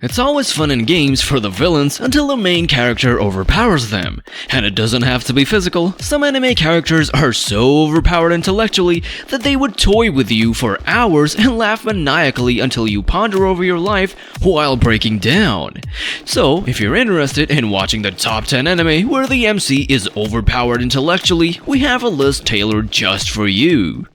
It's always fun in games for the villains until the main character overpowers them. And it doesn't have to be physical. Some anime characters are so overpowered intellectually that they would toy with you for hours and laugh maniacally until you ponder over your life while breaking down. So, if you're interested in watching the top 10 anime where the MC is overpowered intellectually, we have a list tailored just for you.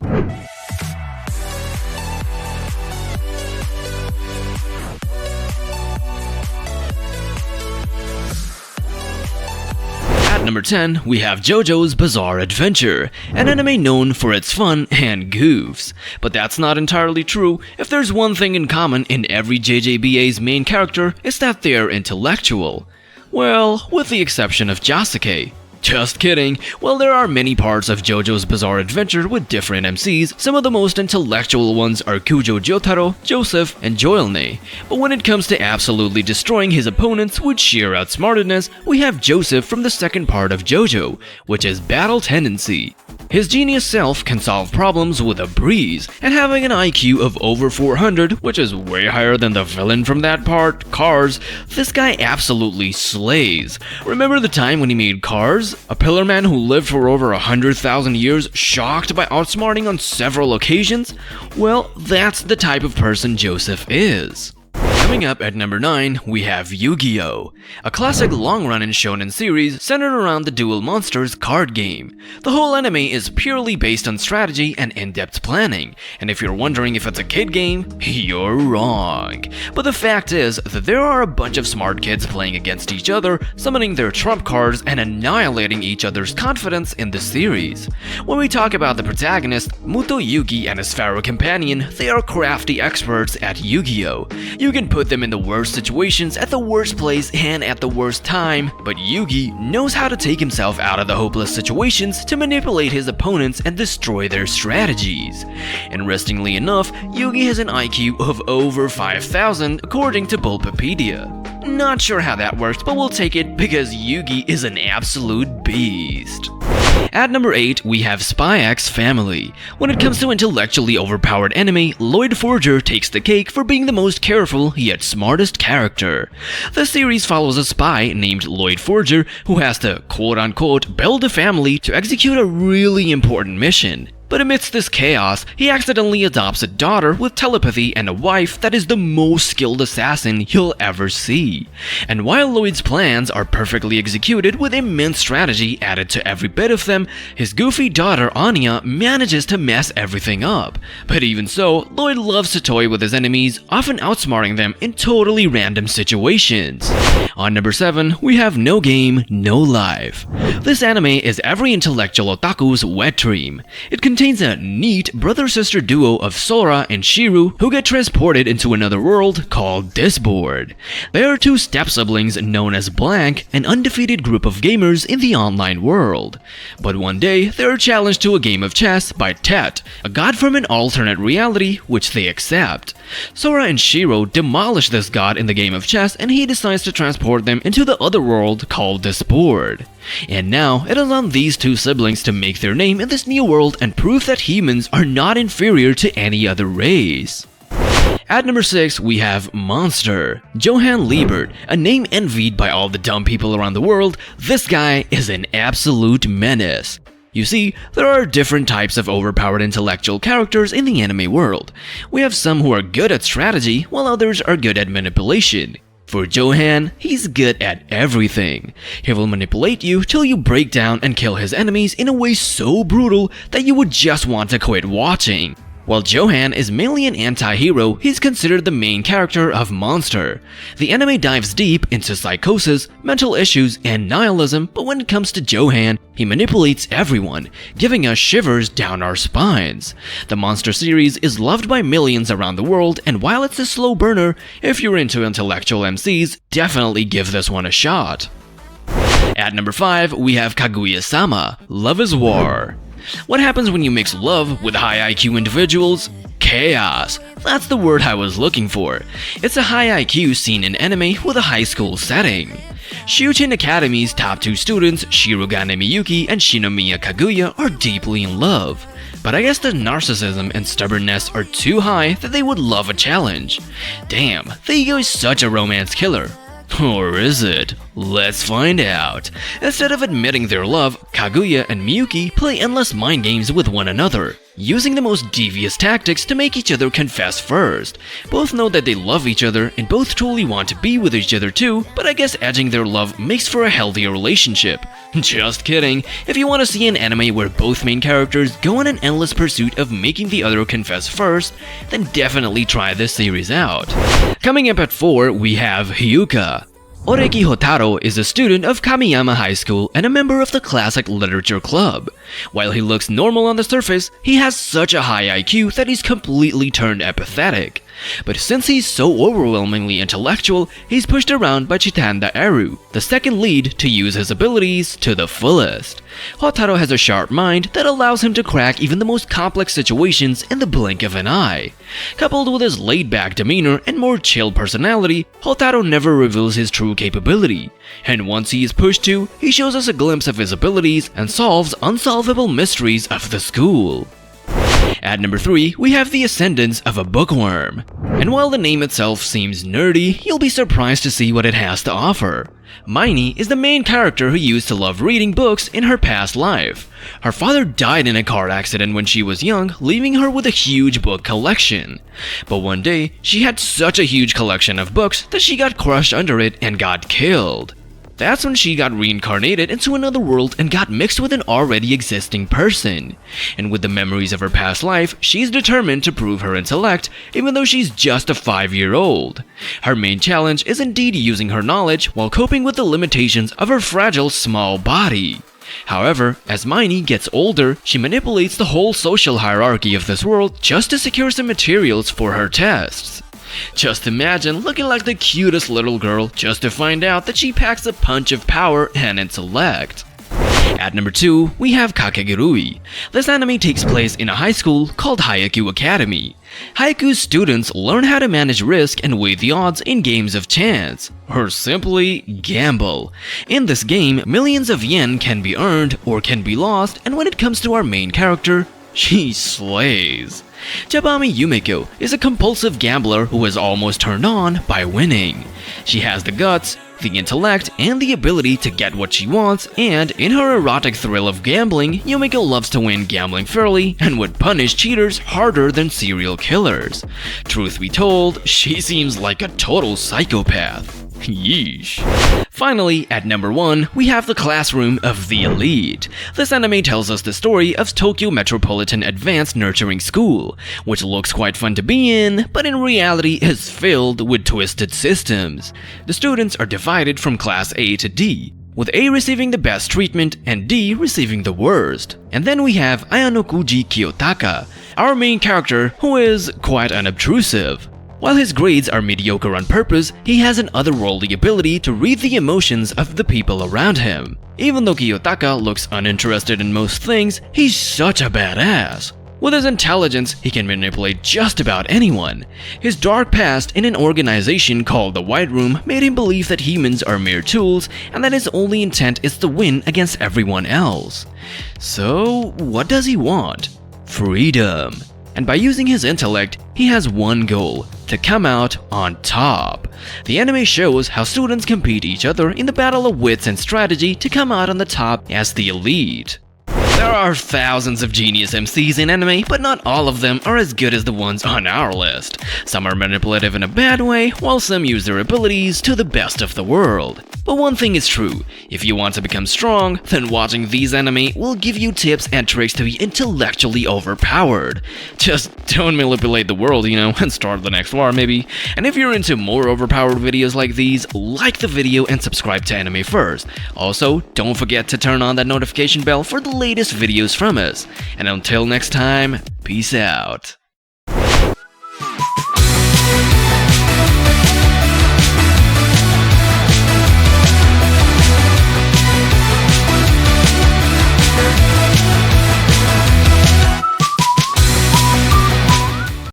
Number 10, we have JoJo's Bizarre Adventure, an anime known for its fun and goofs. But that's not entirely true. If there's one thing in common in every JJBA's main character, it's that they're intellectual. Well, with the exception of Jasuke. Just kidding. Well, there are many parts of JoJo's Bizarre Adventure with different MCs. Some of the most intellectual ones are Kujo Jotaro, Joseph, and Joelne. But when it comes to absolutely destroying his opponents with sheer outsmartedness, we have Joseph from the second part of JoJo, which is Battle Tendency. His genius self can solve problems with a breeze, and having an IQ of over 400, which is way higher than the villain from that part, Cars, this guy absolutely slays. Remember the time when he made Cars? A pillar man who lived for over 100,000 years, shocked by outsmarting on several occasions? Well, that's the type of person Joseph is. Coming up at number 9, we have YuGiOh, a classic long-running shonen series centered around the Duel Monsters card game. The whole anime is purely based on strategy and in-depth planning, and if you're wondering if it's a kid game, you're wrong. But the fact is that there are a bunch of smart kids playing against each other, summoning their trump cards and annihilating each other's confidence in the series. When we talk about the protagonist, Muto Yugi and his pharaoh companion, they are crafty experts at YuGiOh. You can put them in the worst situations at the worst place and at the worst time, but Yugi knows how to take himself out of the hopeless situations to manipulate his opponents and destroy their strategies. Interestingly enough, Yugi has an IQ of over 5,000 according to Bulbapedia. Not sure how that works, but we'll take it because Yugi is an absolute beast. At number 8, we have Spyx Family. When it comes to intellectually overpowered anime, Lloyd Forger takes the cake for being the most careful yet smartest character. The series follows a spy named Lloyd Forger who has to quote-unquote build a family to execute a really important mission. But amidst this chaos, he accidentally adopts a daughter with telepathy and a wife that is the most skilled assassin you'll ever see. And while Lloyd's plans are perfectly executed with immense strategy added to every bit of them, his goofy daughter Anya manages to mess everything up. But even so, Lloyd loves to toy with his enemies, often outsmarting them in totally random situations. On number 7, we have No Game, No Life. This anime is every intellectual otaku's wet dream. It contains a neat brother-sister duo of Sora and Shiru who get transported into another world called Disboard. They are two step-siblings known as Blank, an undefeated group of gamers in the online world. But one day, they are challenged to a game of chess by Tet, a god from an alternate reality which they accept. Sora and Shiro demolish this god in the game of chess and he decides to transport them into the other world called Disboard. And now, it is on these two siblings to make their name in this new world and prove that humans are not inferior to any other race. At number 6, we have Monster. Johann Liebert, a name envied by all the dumb people around the world, this guy is an absolute menace. You see, there are different types of overpowered intellectual characters in the anime world. We have some who are good at strategy, while others are good at manipulation. For Johann, he's good at everything. He will manipulate you till you break down and kill his enemies in a way so brutal that you would just want to quit watching. While Johann is mainly an anti-hero, he's considered the main character of Monster. The anime dives deep into psychosis, mental issues, and nihilism, but when it comes to Johann, he manipulates everyone, giving us shivers down our spines. The Monster series is loved by millions around the world, and while it's a slow burner, if you're into intellectual MCs, definitely give this one a shot. At number 5, we have Kaguya-sama, Love is War. What happens when you mix love with high IQ individuals? Chaos. That's the word I was looking for. It's a high IQ scene in anime with a high school setting. Shuuchin Academy's top two students, Shirogane Miyuki and Shinomiya Kaguya, are deeply in love. but I guess the narcissism and stubbornness are too high that they would love a challenge. Damn, the ego is such a romance killer. Or is it? Let's find out. Instead of admitting their love, Kaguya and Miyuki play endless mind games with one another, using the most devious tactics to make each other confess first. Both know that they love each other and both truly want to be with each other too, but I guess edging their love makes for a healthier relationship. Just kidding. If you want to see an anime where both main characters go on an endless pursuit of making the other confess first, then definitely try this series out. Coming up at 4, we have Hyuka. Oreki Hotaro is a student of Kamiyama High School and a member of the Classic Literature Club. While he looks normal on the surface, he has such a high IQ that he's completely turned apathetic. But since he's so overwhelmingly intellectual, he's pushed around by Chitanda Eru, the second lead, to use his abilities to the fullest. Hotaro has a sharp mind that allows him to crack even the most complex situations in the blink of an eye. Coupled with his laid-back demeanor and more chill personality, Hotaro never reveals his true capability. And once he is pushed to, he shows us a glimpse of his abilities and solves unsolvable mysteries of the school. At number 3, we have the Ascendeds of a bookworm. And while the name itself seems nerdy, you'll be surprised to see what it has to offer. Miney is the main character who used to love reading books in her past life. Her father died in a car accident when she was young, leaving her with a huge book collection. But one day, she had such a huge collection of books that she got crushed under it and got killed. That's when she got reincarnated into another world and got mixed with an already existing person. And with the memories of her past life, she's determined to prove her intellect, even though she's just a 5-year-old. Her main challenge is indeed using her knowledge while coping with the limitations of her fragile small body. However, as Miney gets older, she manipulates the whole social hierarchy of this world just to secure some materials for her tests. Just imagine looking like the cutest little girl just to find out that she packs a punch of power and intellect. At number 2, we have Kakegurui. This anime takes place in a high school called Haikyuu Academy. Haikyuu's students learn how to manage risk and weigh the odds in games of chance, or simply gamble. In this game, millions of yen can be earned or can be lost, and when it comes to our main character, she slays. Jabami Yumeko is a compulsive gambler who is almost turned on by winning. She has the guts, the intellect, and the ability to get what she wants, and in her erotic thrill of gambling, Yumeko loves to win gambling fairly and would punish cheaters harder than serial killers. Truth be told, she seems like a total psychopath. Yeesh. Finally, at number 1, we have the Classroom of the Elite. This anime tells us the story of Tokyo Metropolitan Advanced Nurturing School, which looks quite fun to be in, but in reality is filled with twisted systems. The students are divided from Class A to D, with A receiving the best treatment and D receiving the worst. And then we have Ayanokuji Kiyotaka, our main character, who is quite unobtrusive. While his grades are mediocre on purpose, he has an otherworldly ability to read the emotions of the people around him. Even though Kiyotaka looks uninterested in most things, he's such a badass. With his intelligence, he can manipulate just about anyone. His dark past in an organization called the White Room made him believe that humans are mere tools and that his only intent is to win against everyone else. So, what does he want? Freedom. And by using his intellect, he has one goal: to come out on top. The anime shows how students compete each other in the battle of wits and strategy to come out on the top as the elite. There are thousands of genius MCs in anime, but not all of them are as good as the ones on our list. Some are manipulative in a bad way, while some use their abilities to the best of the world. But one thing is true, if you want to become strong, then watching these anime will give you tips and tricks to be intellectually overpowered. Just don't manipulate the world, and start the next war maybe. And if you're into more overpowered videos like these, like the video and subscribe to Anime First. Also, don't forget to turn on that notification bell for the latest videos from us. And until next time, peace out.